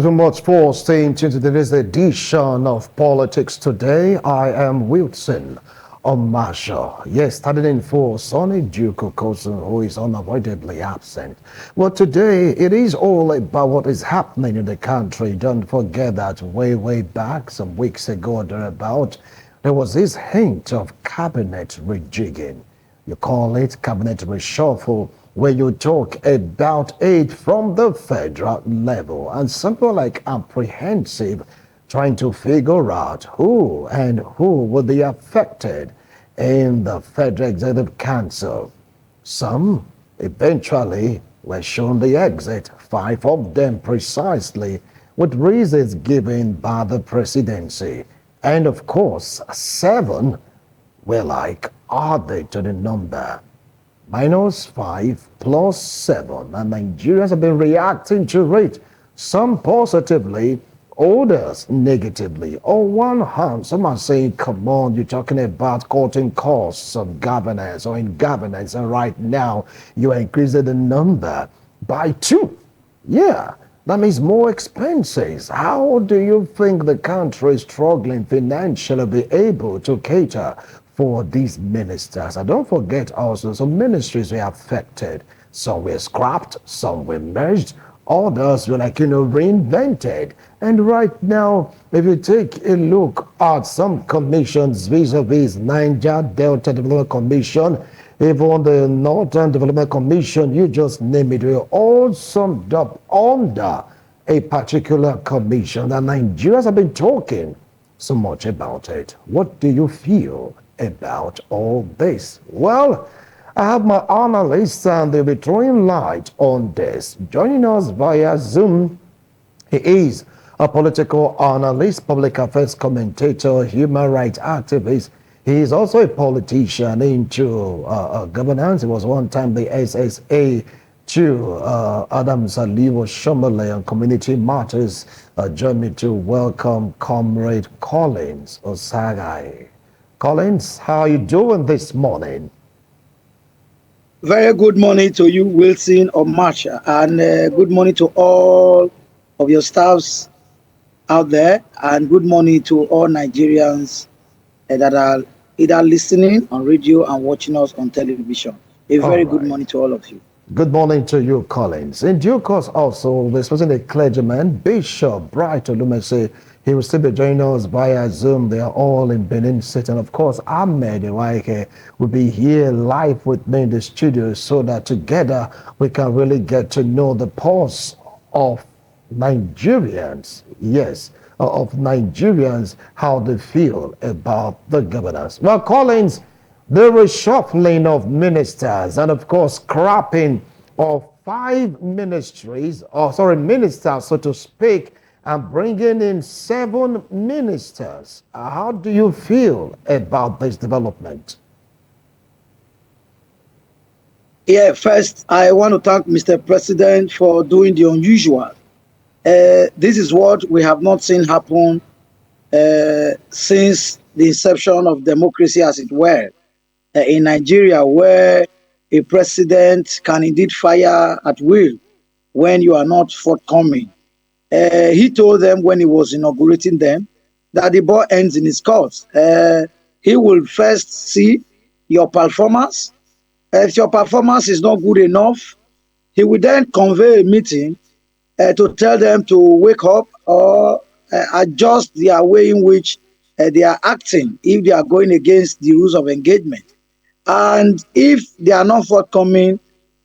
so much for staying tuned to today's edition of Politics Today. I am Wilson Omasha. Yes, starting in for Sonny Duke Okosun, who is unavoidably absent. Well, today it is all about what is happening in the country. Don't forget that way back, some weeks ago, there was this hint of cabinet rejigging. You call it cabinet reshuffle, where you talk about it from the federal level, and something like apprehensive, trying to figure out who will be affected in the Federal Executive Council. Some eventually were shown the exit, 5 of them precisely, with reasons given by the presidency. And of course, 7 were like added to the number. -5 plus 7, and Nigerians have been reacting to it, some positively, others negatively. On one hand, some are saying, come on, you're talking about cutting costs of governance or in governance, and right now you're increasing the number by 2. Yeah, that means more expenses. How do you think the country is struggling financially be able to cater for these ministers? And don't forget also, some ministries were affected. Some were scrapped, some were merged, others were reinvented. And right now, if you take a look at some commissions vis-a-vis Niger Delta Development Commission, even the Northern Development Commission, you just name it, we're all summed up under a particular commission. And Nigerians have been talking so much about it. What do you feel about all this? Well, I have my analysts and they'll be throwing light on this. Joining us via Zoom, he is a political analyst, public affairs commentator, human rights activist. He is also a politician into governance. He was one time the SSA to Adam Salivo Shomole on community matters. Join me to welcome Comrade Collins Osagai. Collins, how are you doing this morning? Very good morning to you, Wilson Omasha, and good morning to all of your staffs out there, and good morning to all Nigerians that are either listening on radio and watching us on television. A very good morning to all of you. Good morning to you, Collins. In due course, also, there's a clergyman, Bishop Bright Olumese. He will still be joining us via Zoom. They are all in Benin City. And of course, Ahmed Iwaike will be here live with me in the studio so that together we can really get to know the pulse of Nigerians. Yes, of Nigerians, how they feel about the governance. Well, Collins, the reshuffling of ministers and of course scrapping of 5 ministries, ministers, so to speak, and bringing in 7 ministers. How do you feel about this development? Yeah, first, I want to thank Mr. President for doing the unusual. This is what we have not seen happen since the inception of democracy, as it were, in Nigeria, where a president can indeed fire at will when you are not forthcoming. He told them when he was inaugurating them that the ball ends in his court. He will first see your performance. If your performance is not good enough, he will then convey a meeting to tell them to wake up or adjust their way in which they are acting if they are going against the rules of engagement. And if they are not forthcoming,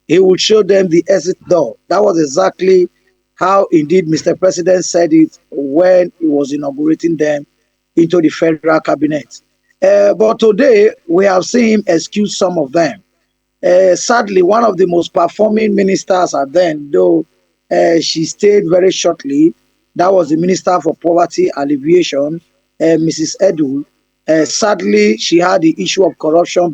he will show them the exit door. That was exactly how indeed Mr. President said it when he was inaugurating them into the federal cabinet. But today, we have seen him excuse some of them. Sadly, one of the most performing ministers at then, though she stayed very shortly, that was the Minister for Poverty Alleviation, Mrs. Edu. Sadly, she had the issue of corruption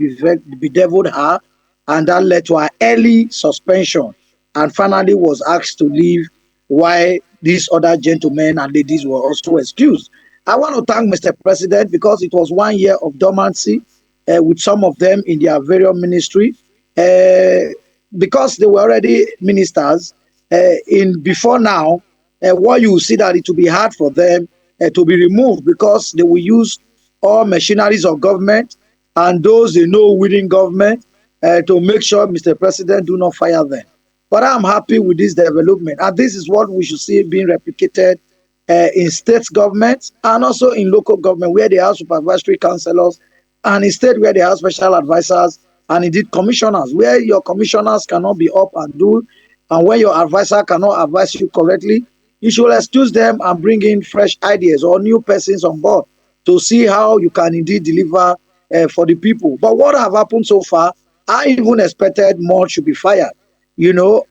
bedeviled her, and that led to her early suspension, and finally was asked to leave while these other gentlemen and ladies were also excused. I want to thank Mr. President because it was 1 year of dormancy with some of them in their various ministry. Because they were already ministers, before now, what you will see that it will be hard for them to be removed because they will use all machineries of government and those they know within government to make sure Mr. President do not fire them. But I'm happy with this development, and this is what we should see being replicated in state government and also in local government where they have supervisory councillors, and in state where they have special advisors and indeed commissioners, where your commissioners cannot be up and do, and when your advisor cannot advise you correctly, you should excuse them and bring in fresh ideas or new persons on board to see how you can indeed deliver for the people. But what have happened so far, I even expected more should be fired,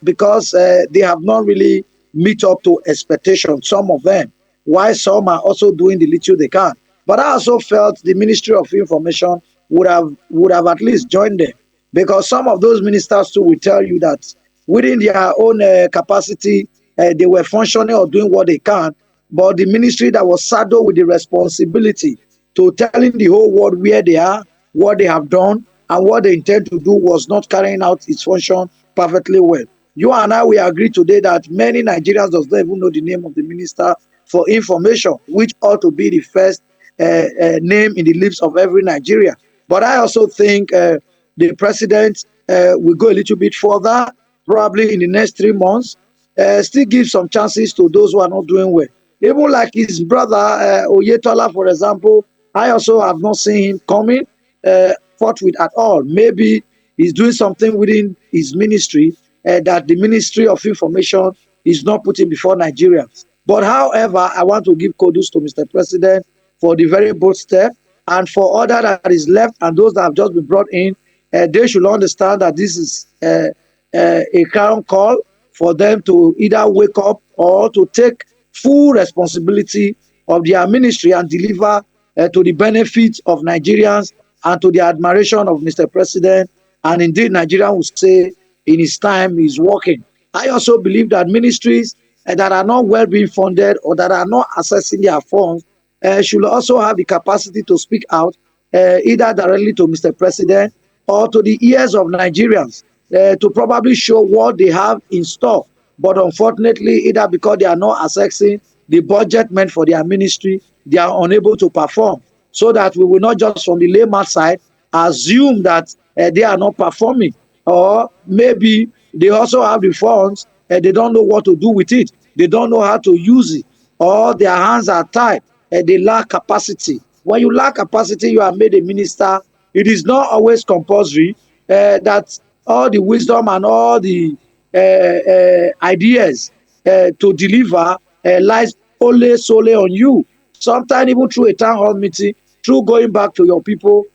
because they have not really meet up to expectations, some of them, while some are also doing the little they can. But I also felt the Ministry of Information would have at least joined them, because some of those ministers too will tell you that within their own capacity, they were functioning or doing what they can, but the ministry that was saddled with the responsibility to telling the whole world where they are, what they have done, and what they intend to do was not carrying out its function perfectly well. You and I will agree today that many Nigerians does not even know the name of the Minister for Information, which ought to be the first name in the lips of every Nigerian. But I also think the president will go a little bit further, probably in the next 3 months, still give some chances to those who are not doing well. Even like his brother Oyetola, for example, I also have not seen him coming forth with at all. Maybe he's doing something within his ministry that the Ministry of Information is not putting before Nigerians. But however, I want to give kudos to Mr. President for the very bold step, and for other that is left and those that have just been brought in, they should understand that this is a crown call for them to either wake up or to take full responsibility of their ministry and deliver to the benefit of Nigerians and to the admiration of Mr. President. And indeed, Nigeria will say in his time he's working. I also believe that ministries that are not well being funded or that are not accessing their funds should also have the capacity to speak out, either directly to Mr. President or to the ears of Nigerians, to probably show what they have in store. But unfortunately, either because they are not accessing the budget meant for their ministry, they are unable to perform. So that we will not just from the layman side assume that they are not performing, or maybe they also have the funds and they don't know what to do with it. They don't know how to use it, or their hands are tied and they lack capacity. When you lack capacity, you are made a minister. It is not always compulsory that all the wisdom and all the ideas to deliver lies only solely on you. Sometimes even through a town hall meeting, through going back to your people,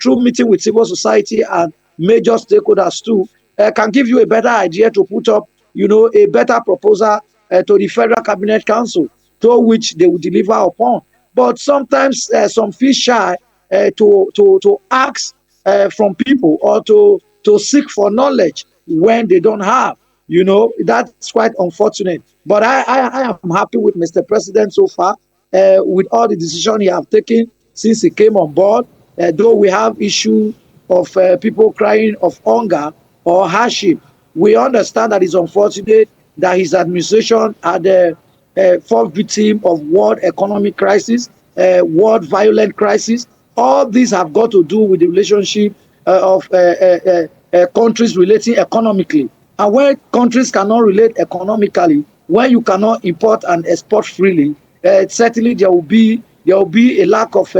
through meeting with civil society and major stakeholders too, can give you a better idea to put up, a better proposal to the Federal Cabinet Council, to which they will deliver upon. But sometimes some feel shy to ask from people or to seek for knowledge when they don't have. That's quite unfortunate. But I am happy with Mr. President so far, with all the decisions he have taken since he came on board. Though we have issue of people crying of hunger or hardship, we understand that it's unfortunate that his administration had fall victim of world economic crisis, world violent crisis. All these have got to do with the relationship of countries relating economically. And when countries cannot relate economically, when you cannot import and export freely, certainly there will be a lack of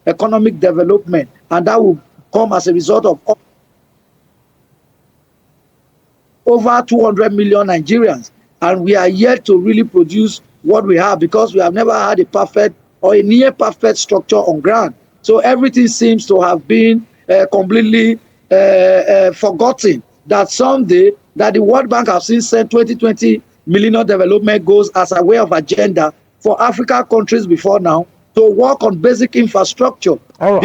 economic development, and that will come as a result of over 200 million Nigerians, and we are yet to really produce what we have because we have never had a perfect or a near perfect structure on ground. So everything seems to have been completely forgotten. That someday that the World Bank have since sent 2020 Millennium Development Goals as a way of agenda for African countries before now to work on basic infrastructure. All right.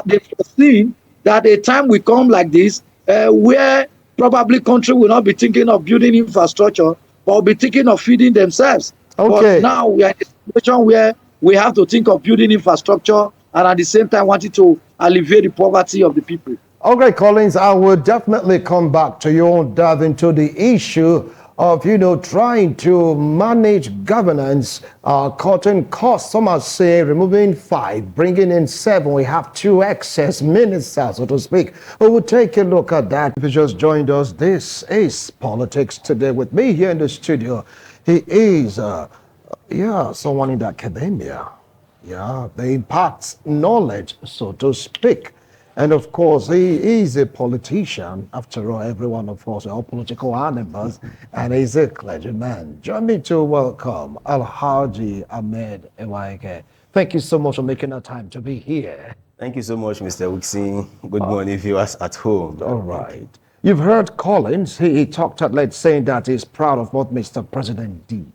They've foreseen that a time will come like this where probably country will not be thinking of building infrastructure but be thinking of feeding themselves. But Okay. now we are in a situation where we have to think of building infrastructure and at the same time wanting to alleviate the poverty of the people. Okay, Collins, I will definitely come back to you and dive into the issue of, trying to manage governance, cutting costs. Some are saying removing 5, bringing in 7. We have 2 excess ministers, so to speak. We will take a look at that. If you just joined us, this is Politics Today. With me here in the studio, he is, someone in the academia. Yeah, they impart knowledge, so to speak. And of course, he is a politician. After all, every one of us are all political animals, and he's a clergyman. Join me to welcome Alhaji Ahmed Ewaike. Thank you so much for making the time to be here. Thank you so much, Mr. Wixing. Good morning, viewers at home. All right. You've heard Collins. He talked at length saying that he's proud of what Mr. President did.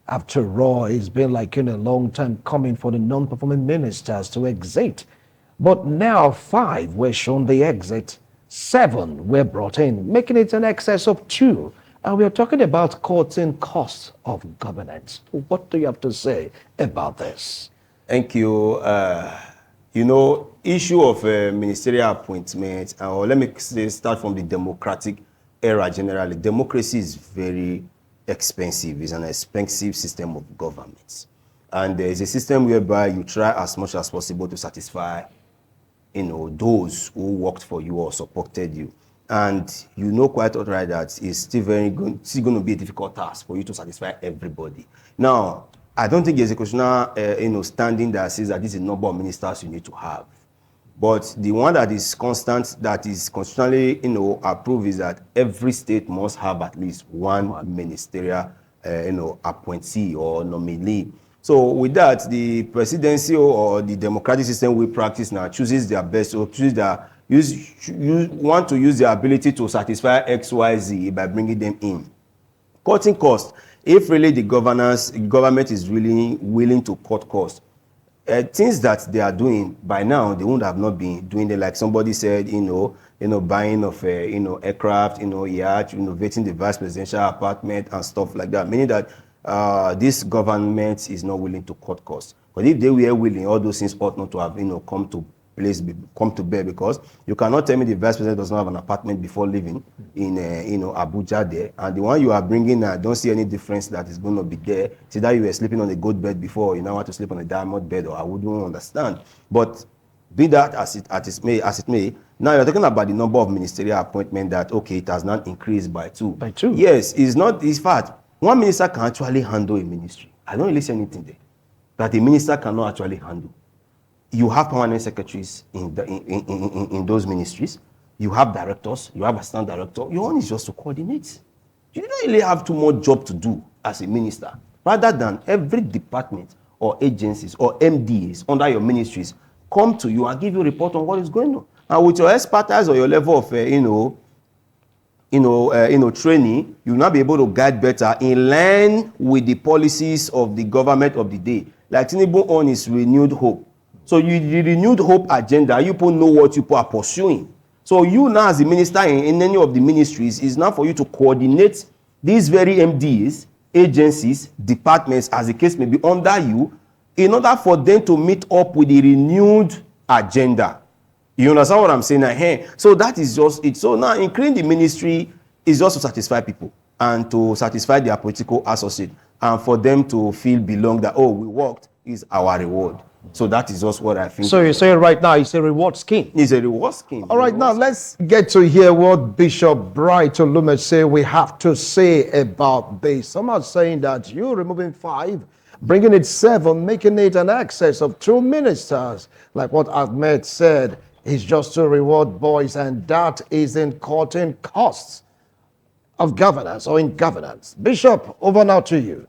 After all, it's been like a long time coming for the non-performing ministers to exit. But now 5 were shown the exit, 7 were brought in, making it an excess of 2. And we are talking about cutting costs of governance. What do you have to say about this? Thank you. Issue of ministerial appointment, or let me start from the democratic era generally. Democracy is very expensive. It's an expensive system of government. And there is a system whereby you try as much as possible to satisfy those who worked for you or supported you. And you know quite all right that it's still going to be a difficult task for you to satisfy everybody. Now, I don't think there's a constitutional standing that says that this is the number of ministers you need to have. But the one that is constant, that is constitutionally approved, is that every state must have at least one ministerial appointee or nominee. So with that, the presidency or the democratic system we practice now chooses their best, or want to use their ability to satisfy XYZ by bringing them in. Cutting costs. If really the government is really willing to cut costs, things that they are doing by now, they would have not been doing it. Like somebody said, buying of aircraft, yacht, renovating the vice presidential apartment and stuff like that. Meaning that this government is not willing to cut costs. But if they were willing, all those things ought not to have come to bear, because you cannot tell me the vice president does not have an apartment before living in Abuja there, and the one you are bringing, I don't see any difference that is going to be there. See that you were sleeping on a gold bed before, you now want to sleep on a diamond bed, or I wouldn't understand. But be that as it may, now you're talking about the number of ministerial appointments that, okay, it has not increased by 2. By 2? Yes, it's not. It's fact. One minister can actually handle a ministry. I don't really see anything there that a minister cannot actually handle. You have permanent secretaries in those ministries. You have directors. You have assistant director. Your own is just to coordinate. You don't really have too much job to do as a minister, rather than every department or agencies or MDAs under your ministries come to you and give you a report on what is going on. And with your expertise or your level of training, you'll now be able to guide better in line with the policies of the government of the day. Like Tinubu on his renewed hope. So the renewed hope agenda, you people know what you people are pursuing. So you now as the minister in any of the ministries, is now for you to coordinate these very MDs, agencies, departments, as the case may be, under you, in order for them to meet up with the renewed agenda. You understand what I'm saying now? Hey, so that is just it. So now increasing the ministry is just to satisfy people and to satisfy their political associate, and for them to feel belong, that, oh, we worked, is our reward. So that is just what I think. So you're saying right now it's a reward scheme? It's a reward scheme. All right, now let's get to hear what Bishop Bright Olume say we have to say about this. Some are saying that you removing 5, bringing it 7, making it an excess of 2 ministers. Like what Ahmed said, is just to reward boys, and that is in cutting costs of governance or in governance. Bishop, over now to you.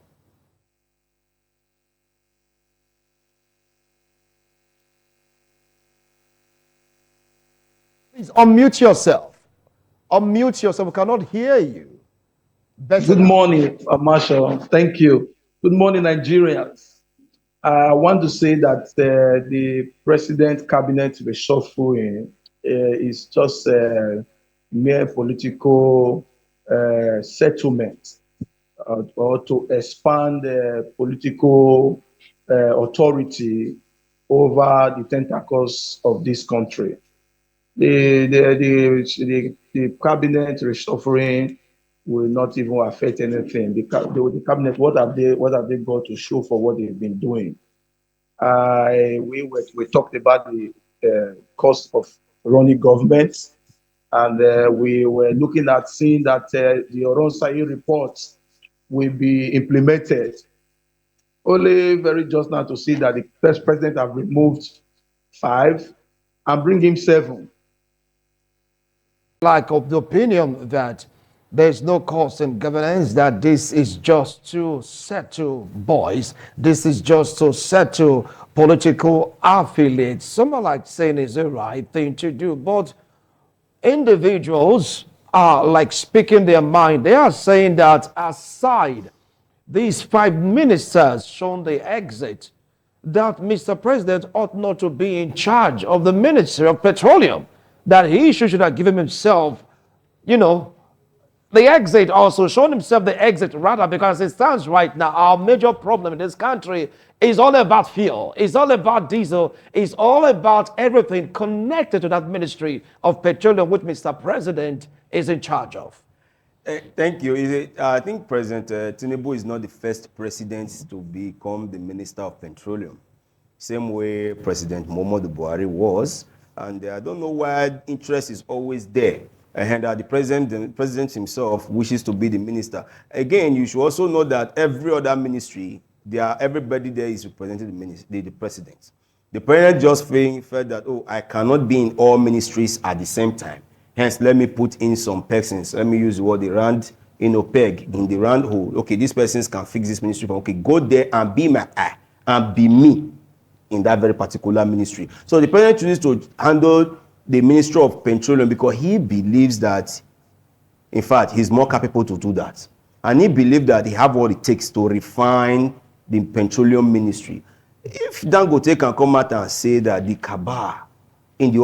Please unmute yourself. Unmute yourself. We cannot hear you. Good morning, Marshall. Thank you. Good morning, Nigerians. I want to say that the president cabinet reshuffle is just a mere political settlement or to expand political authority over the tentacles of this country. The cabinet reshuffling will not even affect anything. The cabinet, what have they got to show for what they've been doing? We talked about the cost of running governments, and we were looking at seeing that the Oronsai report will be implemented. Only very just now to see that the first president have removed 5 and bring him 7. Like of the opinion that there's no cost in governance, that this is just to settle boys, this is just to settle political affiliates. Some are like saying it's the right thing to do, but individuals are like speaking their mind. They are saying that aside these 5 ministers shown the exit, that Mr. President ought not to be in charge of the Ministry of Petroleum, that he should have given himself, you know, the exit, also shown himself the exit, rather, because it stands right now, our major problem in this country is all about fuel, it's all about diesel, it's all about everything connected to that Ministry of Petroleum, which Mr. President is in charge of. Thank you. I think President Tinubu is not the first president to become the Minister of Petroleum. Same way President Muhammadu Buhari was. And I don't know why interest is always there. And that the president himself wishes to be the minister. Again, you should also know that every other ministry, everybody there is representing the president. The president just felt that, oh, I cannot be in all ministries at the same time. Hence, let me put in some persons. Let me use the word the round, peg in the round hole. Okay, these persons can fix this ministry. Okay, go there and be my eye and be me in that very particular ministry. So the president chooses to handle the Ministry of Petroleum because he believes that, in fact, he's more capable to do that. And he believes that he have what it takes to refine the petroleum ministry. If Dangote can come out and say that the cabal in the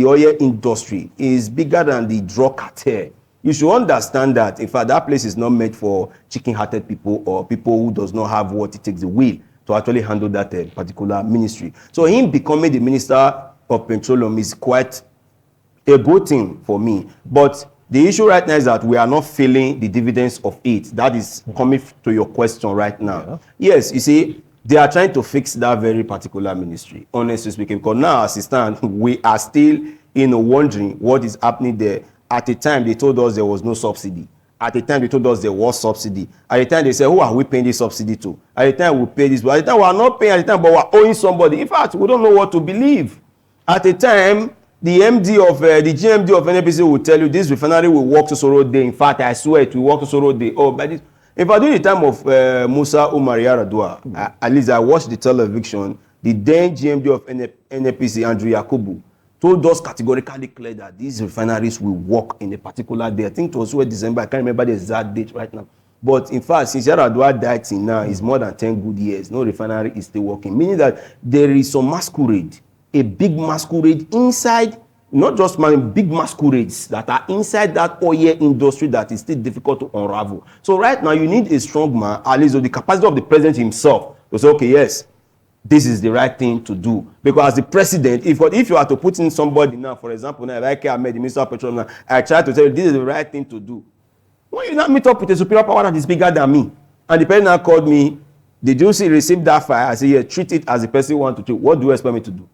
oil industry is bigger than the drug cartel, you should understand that, in fact, that place is not meant for chicken-hearted people or people who does not have what it takes, the will to actually handle that particular ministry. So him becoming the Minister of Petroleum is quite a good thing for me. But the issue right now is that we are not feeling the dividends of it. That is coming to your question right now. Yeah. Yes, you see, they are trying to fix that very particular ministry, honestly speaking. Because now, as it stands, we are still wondering what is happening there. At the time, they told us there was no subsidy. At the time, they told us there was subsidy. At the time, they said, who are we paying this subsidy to? At the time, we pay this. But at the time, we are not paying at the time, but we are owing somebody. In fact, we don't know what to believe. At the time, the GMD of NNPC will tell you this refinery will work to Soro Day. In fact, I swear it will work to Soro Day. Oh, but this, if I do the time of Musa Umar Yaradua, at least I watched the television, the then GMD of NNPC, Andrew Yakubu, told us categorically clear that these refineries will work in a particular day. I think it was December. I can't remember the exact date right now. But in fact, since Yaradua died till now, it's more than 10 good years. No refinery is still working. Meaning that there is some masquerade, a big masquerade inside, not just big masquerades that are inside that oil industry that is still difficult to unravel. So right now, you need a strong man, at least with the capacity of the president himself, to say, okay, yes, this is the right thing to do. Because as the president, if you are to put in somebody now, for example, now, like I made the Minister of Petroleum, I try to tell you this is the right thing to do. When you now meet up with a superior power that is bigger than me, and the president now called me, did you receive that file? I say, yeah, treat it as the person want to treat. What do you expect me to do?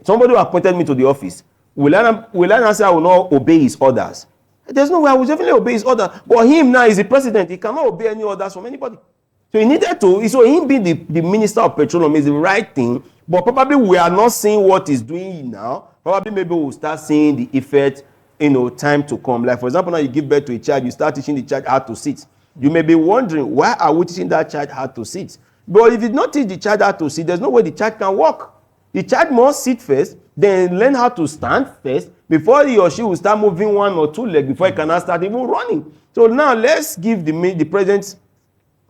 Somebody who appointed me to the office, will I not say I will not obey his orders? There's no way I will definitely obey his order. But him now is the president. He cannot obey any orders from anybody. So he needed to, so him being the Minister of Petroleum is the right thing, but probably we are not seeing what he's doing now. Probably maybe we'll start seeing the effect, time to come. Like, for example, now you give birth to a child, you start teaching the child how to sit. You may be wondering, why are we teaching that child how to sit? But if you don't teach the child how to sit, there's no way the child can walk. The child must sit first, then learn how to stand first, before he or she will start moving 1 or 2 legs, before he can start even running. So now let's give the president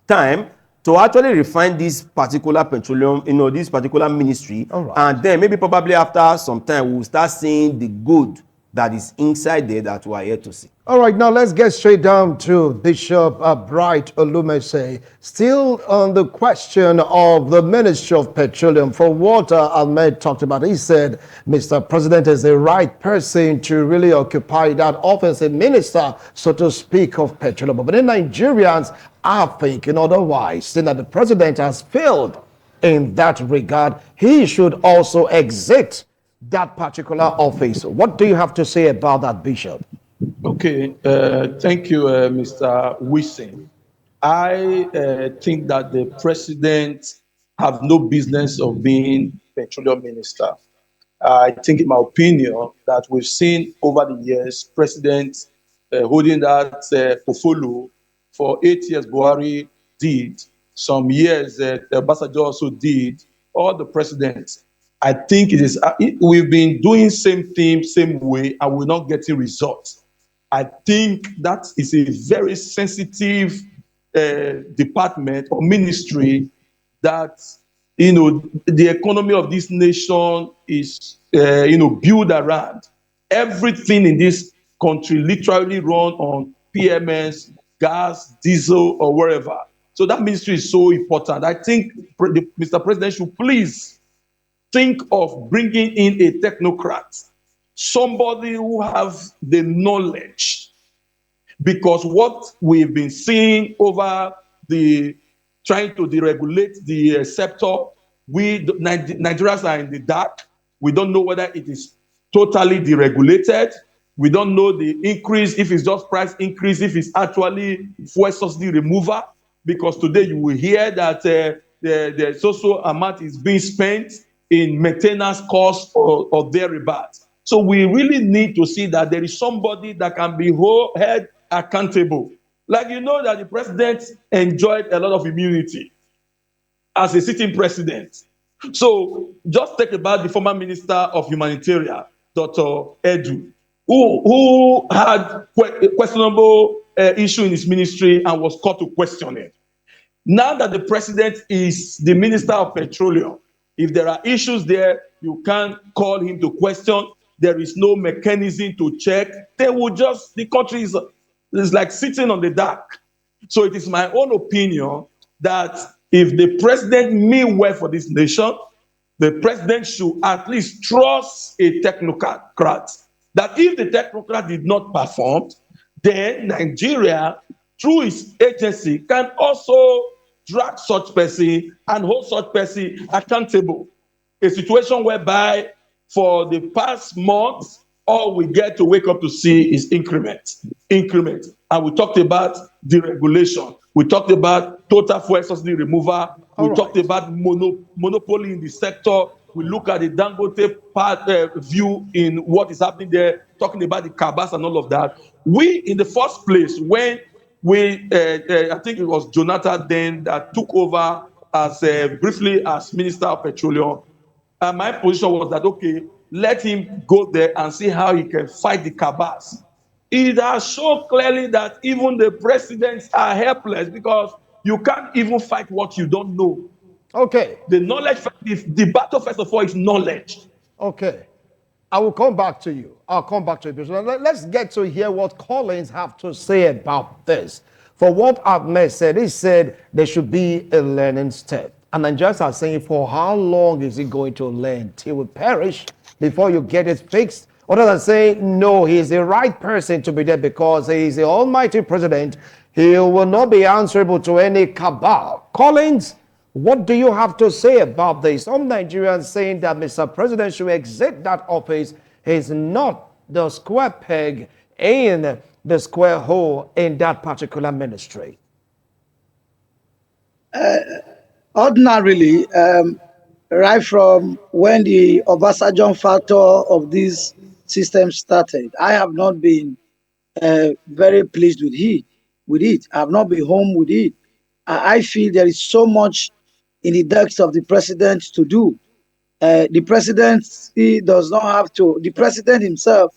time to actually refine this particular petroleum, this particular ministry. All right. And then maybe probably after some time, we'll start seeing the good that is inside there that we are here to see. All right, now let's get straight down to Bishop Bright Olumese. Still on the question of the Ministry of Petroleum, from what Ahmed talked about, he said Mr. President is the right person to really occupy that office, a minister, so to speak, of petroleum. But then Nigerians are thinking otherwise, saying that the president has failed in that regard. He should also exit that particular office. What do you have to say about that, Bishop? Okay, thank you, Mr. Wilson. I think that the president have no business of being petroleum minister. I think, in my opinion, that we've seen over the years presidents holding that portfolio for 8 years. Buhari did some years. Obasanjo also did. All the presidents. I think it is. We've been doing same thing, same way, and we're not getting results. I think that is a very sensitive department or ministry that, the economy of this nation is, built around. Everything in this country literally run on PMS, gas, diesel, or wherever. So that ministry is so important. I think Mr. President should please think of bringing in a technocrat, somebody who have the knowledge, because what we've been seeing over the trying to deregulate the sector, Nigerians are in the dark. We don't know whether it is totally deregulated. We don't know the increase, if it's just price increase, if it's actually fuel subsidy removal, because today you will hear that the social amount is being spent in maintenance costs or thereabouts. So we really need to see that there is somebody that can be held accountable. Like, that the president enjoyed a lot of immunity as a sitting president. So just think about the former Minister of Humanitarian, Dr. Edu, who had a questionable issue in his ministry and was called to question it. Now that the president is the Minister of Petroleum, if there are issues there, you can't call him to question. There is no mechanism to check. The country is like sitting on the dark. So it is my own opinion that if the president mean well for this nation, the president should at least trust a technocrat. That if the technocrat did not perform, then Nigeria, through its agency, can also drag such person and hold such person accountable. A situation whereby for the past months, all we get to wake up to see is increment. And we talked about deregulation. We talked about total fuel subsidy removal. We talked about monopoly in the sector. We look at the Dangote view in what is happening there, talking about the cabas and all of that. We, in the first place, when I think it was Jonathan then that took over as briefly as Minister of Petroleum, my position was that, okay, let him go there and see how he can fight the cabals. It has shown clearly that even the presidents are helpless, because you can't even fight what you don't know. Okay. The knowledge, the battle, first of all, is knowledge. Okay. I will come back to you. I'll come back to you. Let's get to hear what Collins have to say about this. For what Ahmed said, he said there should be a learning step. And Nigerians are saying, for how long is he going to learn? Till we perish before you get it fixed? Other than saying, no, he is the right person to be there because he is the almighty president. He will not be answerable to any cabal. Collins, what do you have to say about this? Some Nigerians saying that Mr. President should exit that office. He's not the square peg in the square hole in that particular ministry. Ordinarily, right from when the Obasanjo factor of this system started, I have not been very pleased with it. I have not been home with it. I feel there is so much in the desk of the president to do. The president himself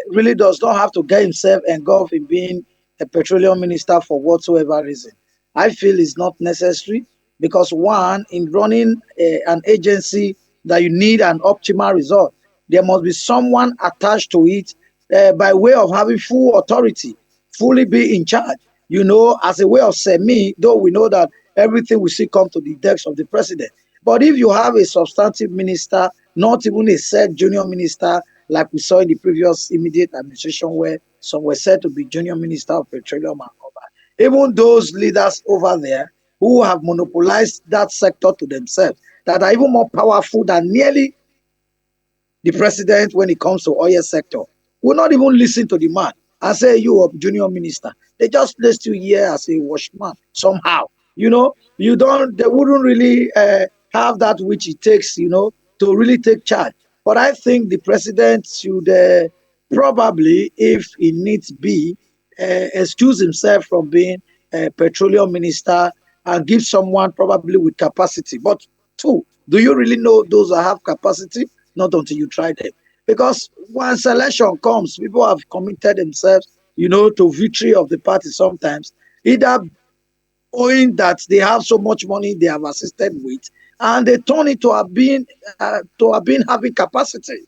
really does not have to get himself engulfed in being a petroleum minister for whatsoever reason. I feel it's not necessary because, one, in running an agency that you need an optimal result, there must be someone attached to it by way of having full authority, fully be in charge, as a way of semi, though we know that everything we see come to the desk of the president. But if you have a substantive minister, not even a said junior minister, like we saw in the previous immediate administration, where some were said to be junior minister of petroleum and copper, even those leaders over there who have monopolized that sector to themselves, that are even more powerful than nearly the president when it comes to oil sector, will not even listen to the man and say, you a junior minister. They just placed you here as a watchman somehow. They wouldn't really have that which it takes, to really take charge. But I think the president should probably, if he needs be, excuse himself from being a petroleum minister and give someone probably with capacity. But two, do you really know those that have capacity? Not until you try them. Because once election comes, people have committed themselves, to victory of the party sometimes, either owing that they have so much money they have assisted with, and they turn it to have been having capacity.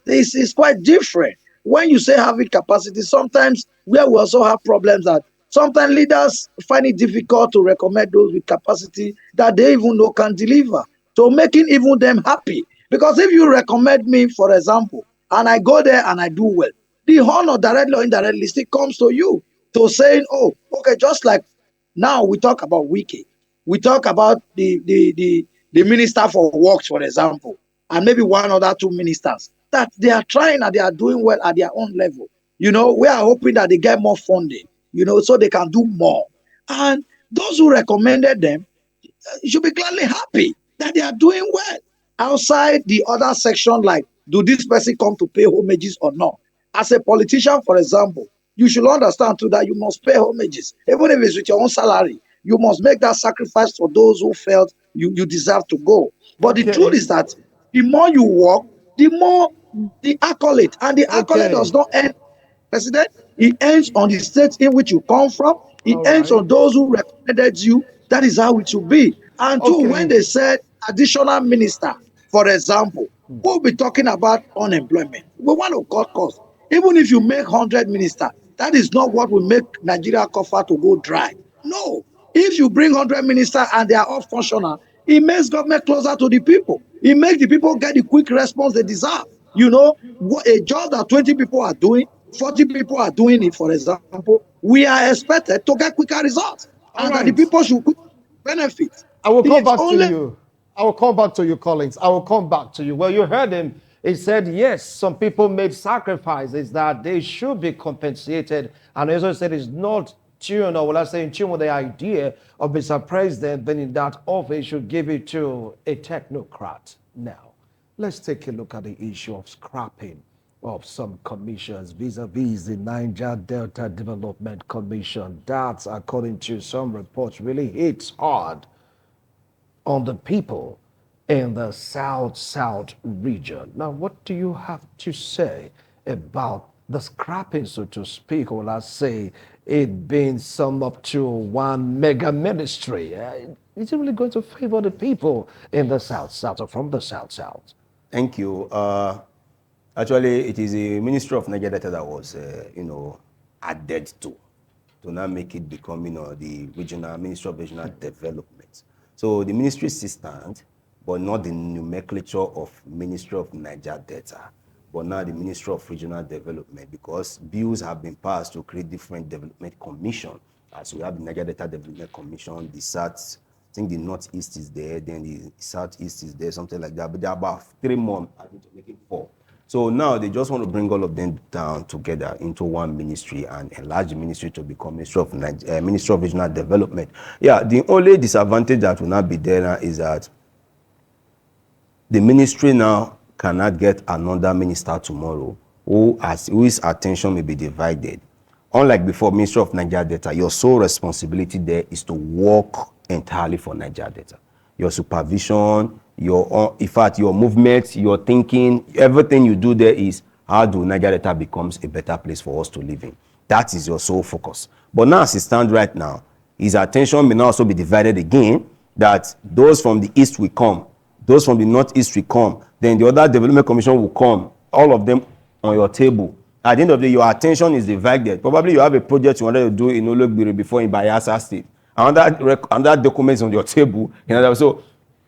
This is quite different. When you say having capacity, sometimes where we also have problems that sometimes leaders find it difficult to recommend those with capacity that they even know can deliver, to making even them happy. Because if you recommend me, for example, and I go there and I do well, the honor directly or indirectly still comes to you, to saying, oh, okay, just like now we talk about Wiki. We talk about the minister for works, for example, and maybe one other two ministers that they are trying and they are doing well at their own level. We are hoping that they get more funding, so they can do more. And those who recommended them, you should be gladly happy that they are doing well. Outside the other section, like, do this person come to pay homages or not? As a politician, for example, you should understand too that you must pay homages, even if it's with your own salary. You must make that sacrifice for those who felt you deserve to go. But the truth Okay. is that the more you work, the more the accolade, and the accolade does Okay. not end president. It ends on the state in which you come from. It All ends right. on those who recommended you. That is how it should be. And two, when Okay. they said additional minister, for example, we'll be talking about unemployment. We want to cut costs. Even if you make 100 minister, that is not what will make Nigeria coffers to go dry. No. If you bring 100 minister and they are all functional, it makes government closer to the people. It makes the people get the quick response they deserve. A job that 20 people are doing, 40 people are doing it, for example, we are expected to get quicker results, All and that the right. people should benefit. I will come It's back to only you. I will come back to you, Collins. I will come back to you. Well, you heard him. He said, yes, some people made sacrifices that they should be compensated. And he also said it's not tune, or will I say in tune with the idea of Mr. President being in that office should give it to a technocrat. Now, let's take a look at the issue of scrapping of some commissions vis-a-vis the Niger Delta Development Commission. That, according to some reports, really hits hard on the people in the South region. Now, what do you have to say about the scrapping, so to speak, or let's say it being summed up to one mega ministry? Is it really going to favor the people in the South, or from the South? Thank you. Actually, it is a Ministry of Niger Delta that was, added to now make it become, the Ministry of Regional Development. So the ministry still stands, but not the nomenclature of Ministry of Niger Delta, but now the Ministry of Regional Development, because bills have been passed to create different development commission. As we have the Niger Delta Development Commission, the South, I think the Northeast is there, then the Southeast is there, something like that. But there are about 3 more, I think, to make it 4. So now they just want to bring all of them down together into one ministry and enlarge the ministry to become Ministry of Regional Development. Yeah, the only disadvantage that will not be there now is that the ministry now cannot get another minister tomorrow whose attention may be divided. Unlike before, Ministry of Niger Delta, your sole responsibility there is to work entirely for Niger Delta. Your supervision, in fact, your movements, your thinking, everything you do there is how do Niger Delta becomes a better place for us to live in. That is your sole focus. But now as it stands right now, his attention may now also be divided again, that those from the east will come, those from the northeast will come, then the other development commission will come, all of them on your table. at the end of the day, your attention is divided. Probably you have a project you wanted to do in Ologbiri before in Bayelsa State. Another documents on your table. So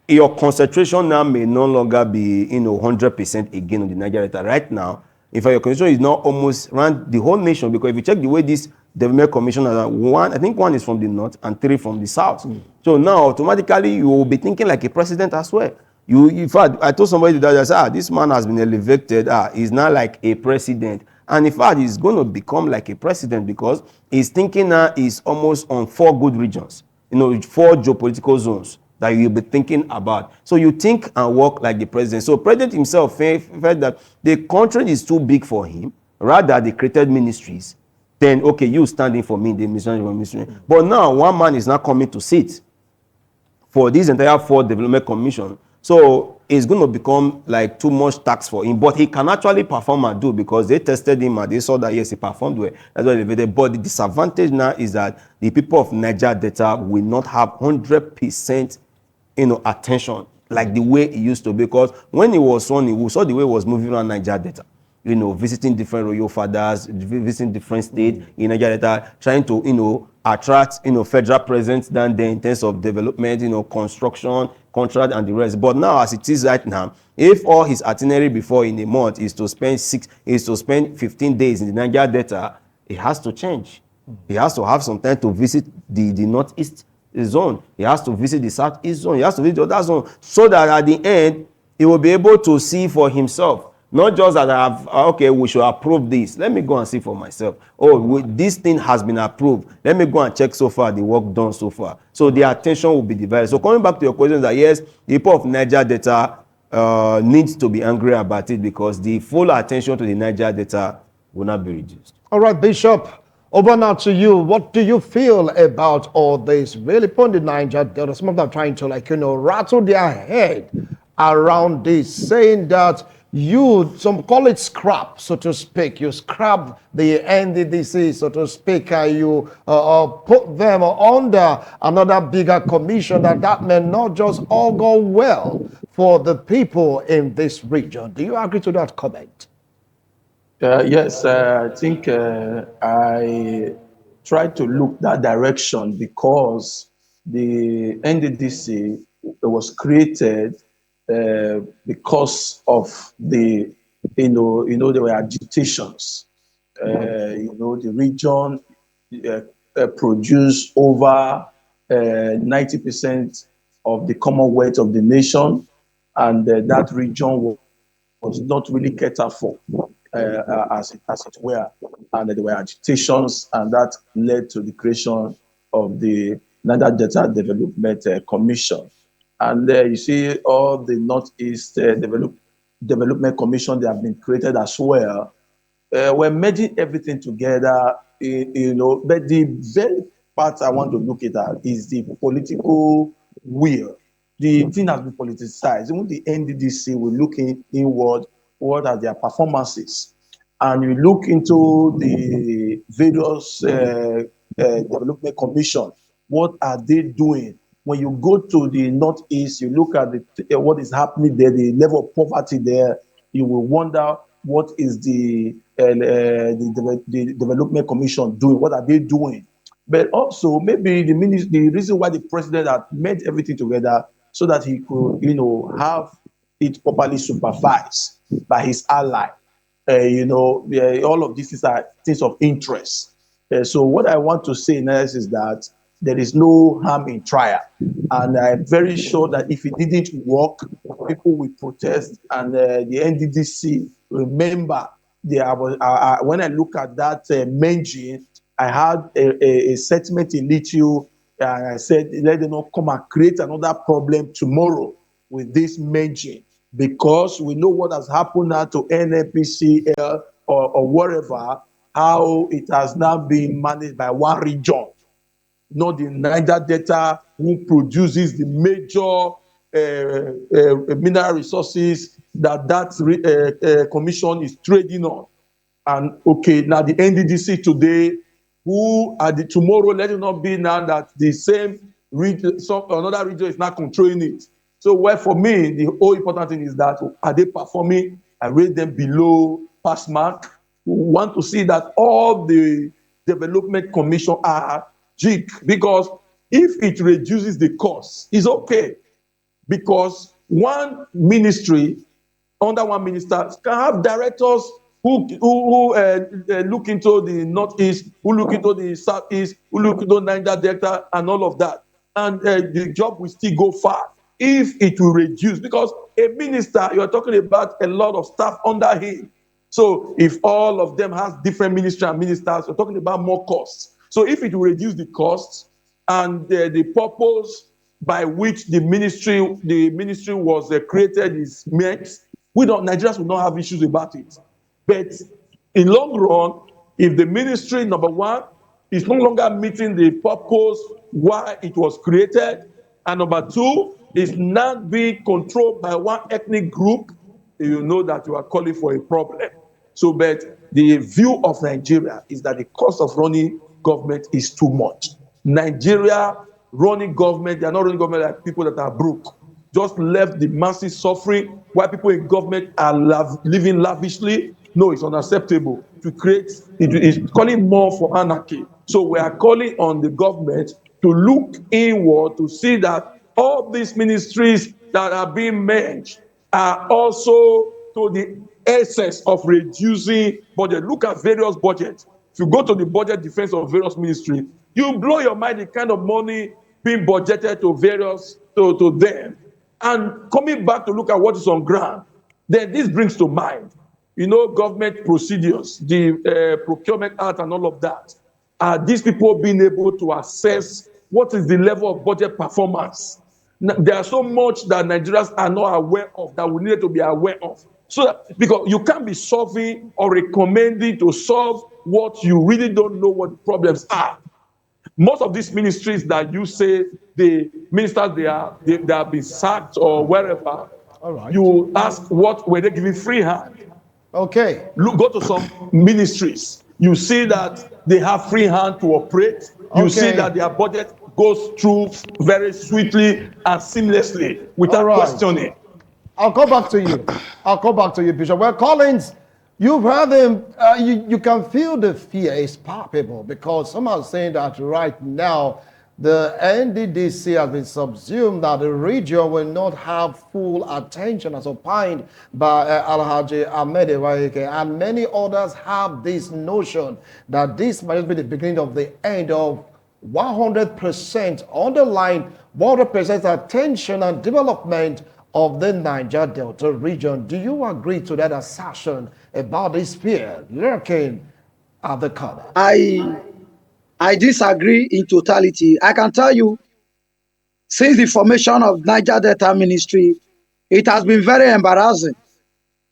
your concentration now may no longer be 100% again on the Niger Delta. Right now, in fact, your concentration is now almost around the whole nation, because if you check the way this development commission are, I think one is from the north and 3 from the south. So now automatically you will be thinking like a president as well. In fact, I told somebody that I said, this man has been elevated. He's now like a president. And in fact, he's going to become like a president, because his thinking now is almost on 4 good regions, 4 geopolitical zones that you'll be thinking about. So you think and work like the president. So president himself felt that the country is too big for him. Rather, they created ministries. Then, okay, you standing for me, the ministry. But now, one man is now coming to sit for this entire 4 development commission. So it's going to become like too much tax for him. But he can actually perform and do, because they tested him and they saw that yes, he performed well. That's why elevated. But the disadvantage now is that the people of Niger Delta will not have 100% attention like the way it used to be. Because when he was on, we saw the way he was moving around Niger Delta, visiting different royal fathers, visiting different states in Niger Delta, trying to attract federal presence down there in terms of development, construction, contract, and the rest. But now, as it is right now, if all his itinerary before in a month is to spend 15 days in the Niger Delta, it has to change. He has to have some time to visit the northeast zone. He has to visit the southeast zone. He has to visit the other zone, so that at the end he will be able to see for himself. Not just that I have, okay, we should approve this. Let me go and see for myself. This thing has been approved. Let me go and check so far the work done so far. So the attention will be divided. So coming back to your question, that yes, the people of Niger Delta needs to be angry about it, because the full attention to the Niger Delta will not be reduced. All right, Bishop, over now to you. What do you feel about all this? Really put the Niger Delta, some of them trying to rattle their head around this, saying that some call it scrap, so to speak. You scrap the NDDC, so to speak. You put them under another bigger commission that may not just all go well for the people in this region. Do you agree to that comment? Yes, I think I tried to look that direction, because the NDDC was created because of the, there were agitations. The region produced over 90% of the commonwealth of the nation, and that region was not really catered for as it were, and there were agitations, and that led to the creation of the Niger Delta Development Commission. And you see all the Northeast Development Commission, they have been created as well. We're merging everything together, but the very part I want to look at is the political will. The thing has been politicized. Even the NDDC will look inward, what are their performances. And you look into the various development commission, what are they doing? When you go to the Northeast, you look at what is happening there, the level of poverty there, you will wonder what is the development commission doing? What are they doing? But also maybe the reason why the president had made everything together, so that he could, have it properly supervised by his ally. All of these are things of interest. So what I want to say next is that there is no harm in trial. And I'm very sure that if it didn't work, people will protest. And the NDDC, remember, when I look at that merging, I had a settlement in Lithium, and I said, let them not come and create another problem tomorrow with this merging, because we know what has happened now to NNPCL or wherever, how it has now been managed by one region, not the Niger Delta, who produces the major mineral resources that commission is trading on. And okay, now the NDDC today, who are the tomorrow, let it not be now that the same region, another region is not controlling it. So where for me, the whole important thing is that, are they performing? I rate them below pass mark. want to see that all the development commission are jig, because if it reduces the cost, it's okay, because one ministry under one minister can have directors who look into the northeast, who look into the southeast, who look into Niger Delta and all of that, and the job will still go far if it will reduce, because a minister, you are talking about a lot of staff under him. So if all of them has different ministry and ministers, we're talking about more costs. So if it will reduce the costs and the purpose by which the ministry was created is met, Nigerians will not have issues about it. But in long run, if the ministry, number one, is no longer meeting the purpose why it was created, and number two, is not being controlled by one ethnic group, you know that you are calling for a problem. So, but the view of Nigeria is that the cost of running government is too much. Nigeria running government, they are not running government like people that are broke. Just left the masses suffering while people in government are living lavishly. No, it's unacceptable to create, it is calling more for anarchy. So we are calling on the government to look inward to see that all these ministries that are being merged are also to the essence of reducing budget. Look at various budgets. If you go to the budget defense of various ministries, you blow your mind the kind of money being budgeted to various to them. And coming back to look at what is on ground, then this brings to mind, government procedures, the Procurement Act and all of that. Are these people being able to assess what is the level of budget performance? There are so much that Nigerians are not aware of that we need to be aware of. So that, because you can't be solving or recommending to solve what you really don't know what the problems are. Most of these ministries that you say the ministers they have been sacked or wherever, All right. you ask what were they giving free hand. Okay. Look, go to some ministries. You see that they have free hand to operate. You see that their budget goes through very swiftly and seamlessly without questioning. I'll come back to you. I'll come back to you, Bishop. Well, Collins, you've heard him. You can feel the fear is palpable because someone's saying that right now the NDDC has been subsumed, that the region will not have full attention, as opined by Alhaji Ahmed Ewaike, and many others have this notion that this might be the beginning of the end of 100% underline 100% attention and development of the Niger Delta region. Do you agree to that assertion about this fear lurking at the corner? I disagree in totality. I can tell you, since the formation of Niger Delta Ministry, it has been very embarrassing.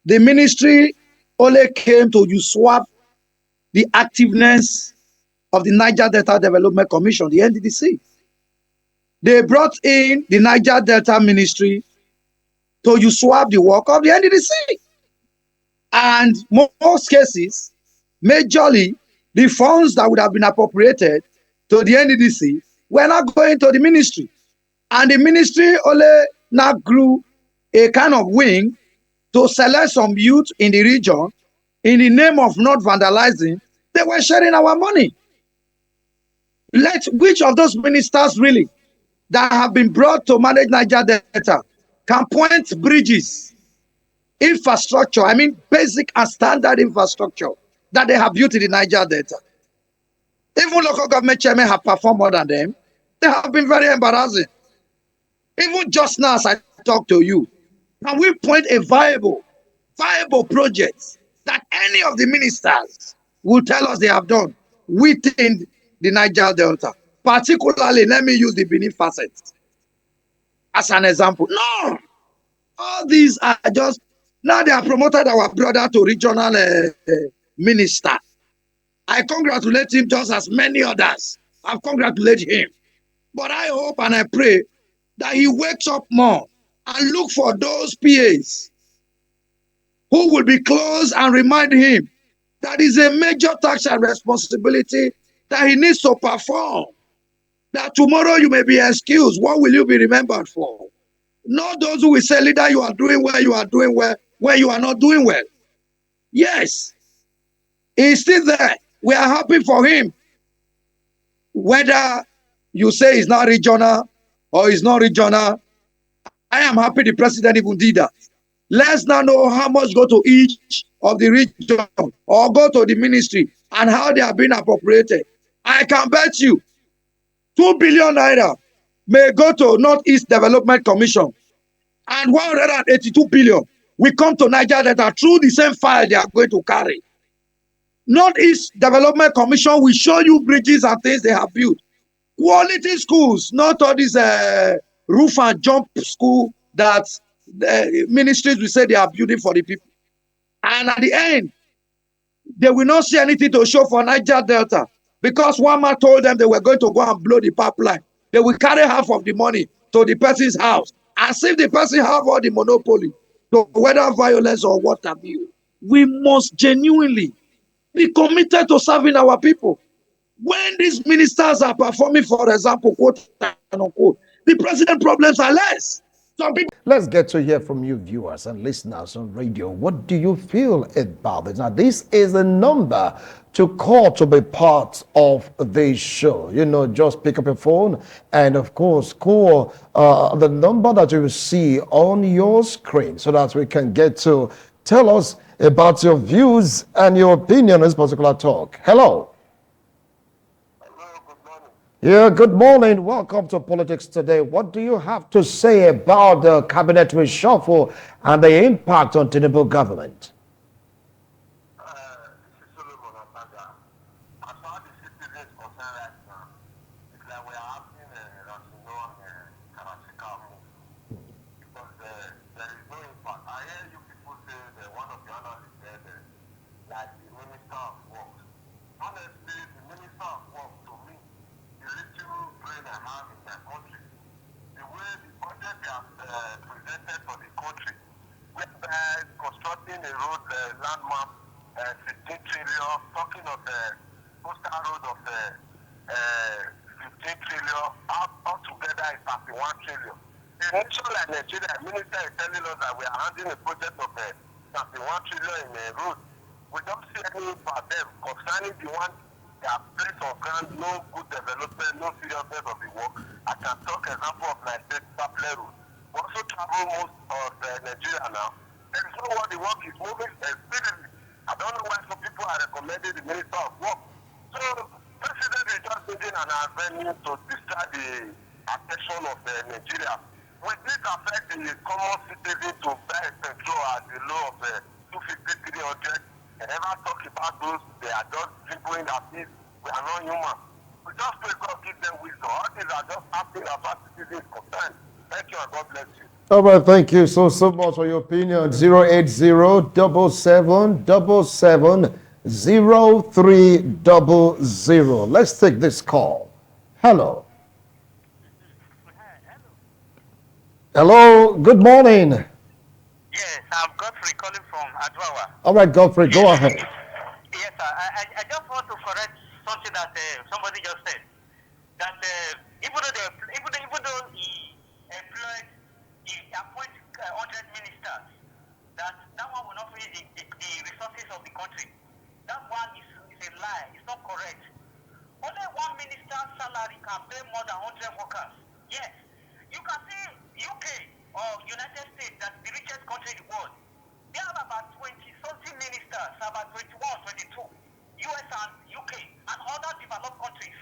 The ministry only came to usurp the activeness of the Niger Delta Development Commission, the NDDC. They brought in the Niger Delta Ministry to usurp the work of the NDDC. And most cases, majorly, the funds that would have been appropriated to the NDDC were not going to the ministry. And the ministry only now grew a kind of wing to select some youth in the region in the name of not vandalizing. They were sharing our money. Which of those ministers really that have been brought to manage Niger Delta can point bridges, infrastructure, I mean basic and standard infrastructure that they have built in the Niger Delta? Even local government chairmen have performed more than them. They have been very embarrassing. Even just now as I talk to you, can we point a viable project that any of the ministers will tell us they have done within the Niger Delta? Particularly, let me use the Benin facet as an example. No, all these are just, now they have promoted our brother to regional minister. I congratulate him just as many others have congratulated him. But I hope and I pray that he wakes up more and look for those PAs who will be close and remind him that is a major task and responsibility that he needs to perform. That tomorrow you may be excused. What will you be remembered for? Not those who will say, leader, you are doing well, you are doing well, when you are not doing well. Yes. He's still there. We are happy for him. Whether you say he's not regional or he's not regional, I am happy the president even did that. Let's now know how much go to each of the region or go to the ministry and how they are being appropriated. I can bet you 2 billion naira may go to Northeast Development Commission and 182 billion will come to Niger Delta through the same file they are going to carry. Northeast Development Commission will show you bridges and things they have built. Quality schools, not all these roof and jump school that the ministries will say they are building for the people. And at the end, they will not see anything to show for Niger Delta because one man told them they were going to go and blow the pipeline. They will carry half of the money to the person's house as if the person have all the monopoly to whether violence or what have you. We must genuinely be committed to serving our people. When these ministers are performing, for example, quote and unquote, the president problems are less. Some people. Let's get to hear from you, viewers and listeners on radio. What do you feel about this? Now, this is a number to call to be part of this show. You know, just pick up your phone and, of course, call the number that you will see on your screen so that we can get to tell us about your views and your opinion on this particular talk. Hello. Yeah, good morning. Welcome to Politics Today. What do you have to say about the cabinet reshuffle and the impact on Tinubu government? Constructing a road landmark, 15 trillion, talking of the coastal road of 15 trillion, altogether is 31 trillion. A nation like Nigeria, minister is telling us that we are handling a project of 31 trillion in a road. We don't see any for them concerning the one that are placed on ground, no good development, no seriousness of the work. I can talk example of my state, Sapler Road. We also travel most of Nigeria now. And so what the work is moving speedily. I don't know why some people are recommending the Minister of Work. So, President is just needing an avenue to distract the attention of Nigeria. Will this affect the common citizen to buy petrol at the low of 250, 300? They never talk about those. They are just people in that peace. We are not human. We just pray God give them wisdom. All these are just happening as far as citizens concerned. Thank you and God bless you. All right, thank you so much for your opinion. 080-7777-0300. Let's take this call. Hello. Hello, good morning. Yes, I'm Godfrey calling from Adwawa. All right, Godfrey, go ahead. Yes, sir. I just want to correct something that somebody just said. That even though he employed, he appointed 100 ministers, that one will not finish the resources of the country. That one is a lie. It's not correct. Only one minister's salary can pay more than 100 workers. Yes. You can see UK or United States, that's the richest country in the world. They have about 20-something ministers, about 21, 22. US and UK and other developed countries.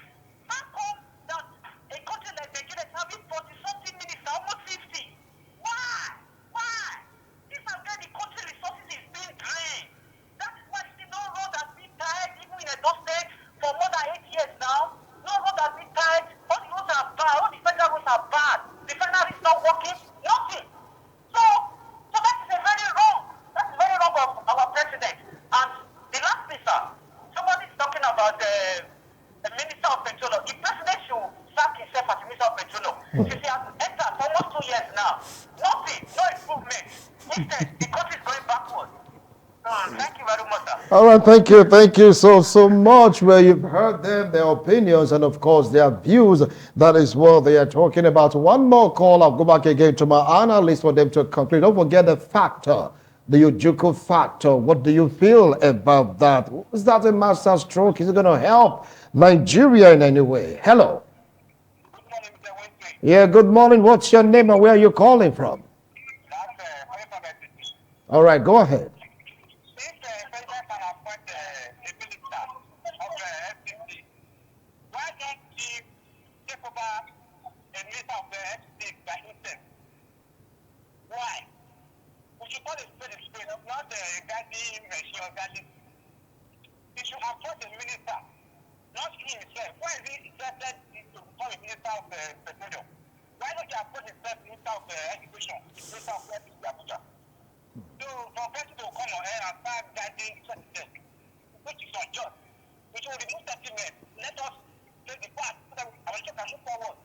How come that a country like Nigeria is having 40-something ministers, almost 50? Why? Why? This is where the country resources is being drained. That's why no road has been tied, even in Edo State, for more than 8 years now. No road has been tied. All the roads are bad. All the federal roads are bad. The federal is not working. Nothing. So that is a very wrong. That's very wrong of our president. And the last minister, somebody is talking about the minister of petroleum. The president should sack himself as minister of petroleum. Since he has entered for almost 2 years now. Nothing. No improvement. Instead, the country is going backward. Thank you very much, sir. All right, thank you so much. Well, you've heard them, their opinions, and of course their views. That is what they are talking about. One more call. I'll go back again to my analyst for them to complete. Don't forget the factor the Ojukwu factor. What do you feel about that? Is that a master stroke? Is it going to help Nigeria in any way? Hello. Good morning, Mr. Wednesday. Yeah, good morning. What's your name and where are you calling from? That's coming from FCC. All right, go ahead. If President can appoint a minister of FCC, why don't he take over a minister of the FCC by himself? Why? We should call it spade, not a guarding machine or guarding. He should appoint a minister, not he himself. Why is he interested to become a minister of petroleum? Why don't you appoint himself minister of education, minister of FCC Abuja? So for person to come on air and start guiding president, which is unjust, we should remove sentiment. Let us take the part so that our nation can move forward.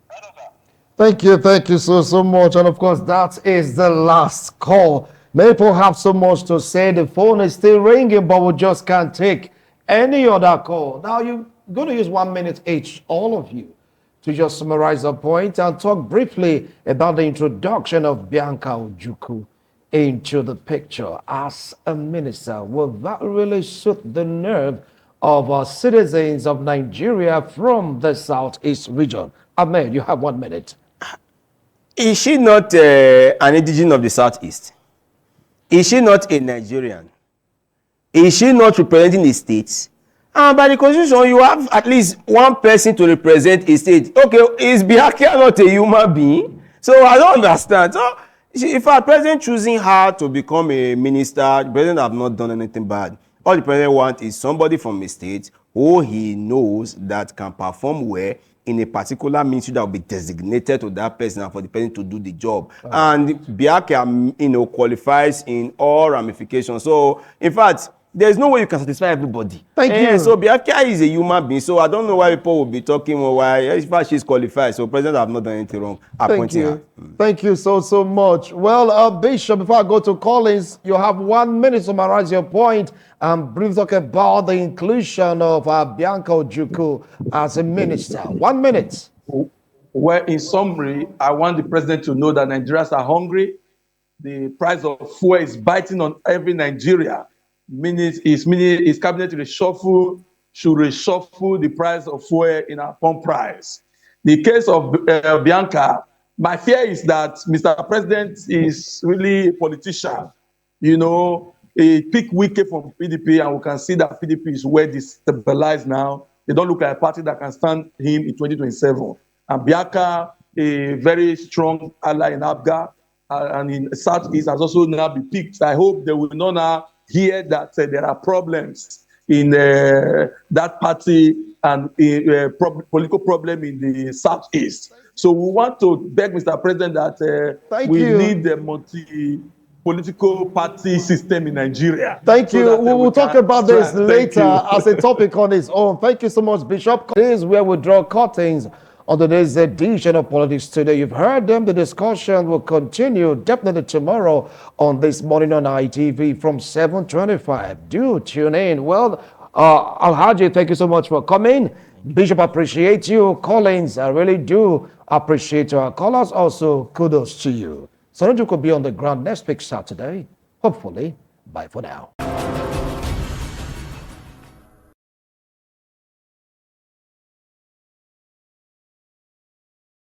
Hello, sir. Thank you so much. And of course, that is the last call. Many people have so much to say. The phone is still ringing, but we just can't take any other call. Now, you're going to use 1 minute each, all of you, to just summarize the point and talk briefly about the introduction of Bianca Ojukwu into the picture as a minister. Will that really suit the nerve of our citizens of Nigeria from the southeast region? Ahmed, you have 1 minute. Is she not an indigenous of the southeast? Is she not a Nigerian? Is she not representing a state? And by the constitution, you have at least one person to represent a state. Okay, is Bianca not a human being? So I don't understand. So, if our president choosing her to become a minister, the president have not done anything bad. All the president wants is somebody from a state who he knows that can perform well in a particular ministry that will be designated to that person and for the person to do the job. And Bianca, qualifies in all ramifications. So, in fact, there's no way you can satisfy everybody. Thank you. So Bianca is a human being. So I don't know why people will be talking or why. In fact, she's qualified. So president have not done anything wrong appointing her. Thank you so much. Well, Bishop, before I go to Collins, you have 1 minute to summarize your point and brief talk about the inclusion of Bianca Ojukwu as a minister. 1 minute. Well, in summary, I want the president to know that Nigerians are hungry. The price of fuel is biting on every Nigeria. His cabinet reshuffle should reshuffle the price of fuel in our pump price. The case of Bianca, my fear is that Mr. President is really a politician. You know, he picked Wike from PDP, and we can see that PDP is well destabilized now. They don't look like a party that can stand him in 2027. And Bianca, a very strong ally in Abga and in Southeast, has also now been picked. I hope they will not now hear that there are problems in that party and a political problem in the Southeast. So we want to beg Mr. President that we need a multi-political party system in Nigeria. Thank you. We will talk about this later as a topic on its own. Thank you so much, Bishop. This is where we draw curtains on today's edition of Politics Today. You've heard them. The discussion will continue definitely tomorrow on This Morning on ITV from 7:25. Do tune in. Well, Alhaji, thank you so much for coming. Bishop, appreciate you. Collins, I really do appreciate our callers. Also, kudos to you. So you could be on the ground next week Saturday. Hopefully. Bye for now.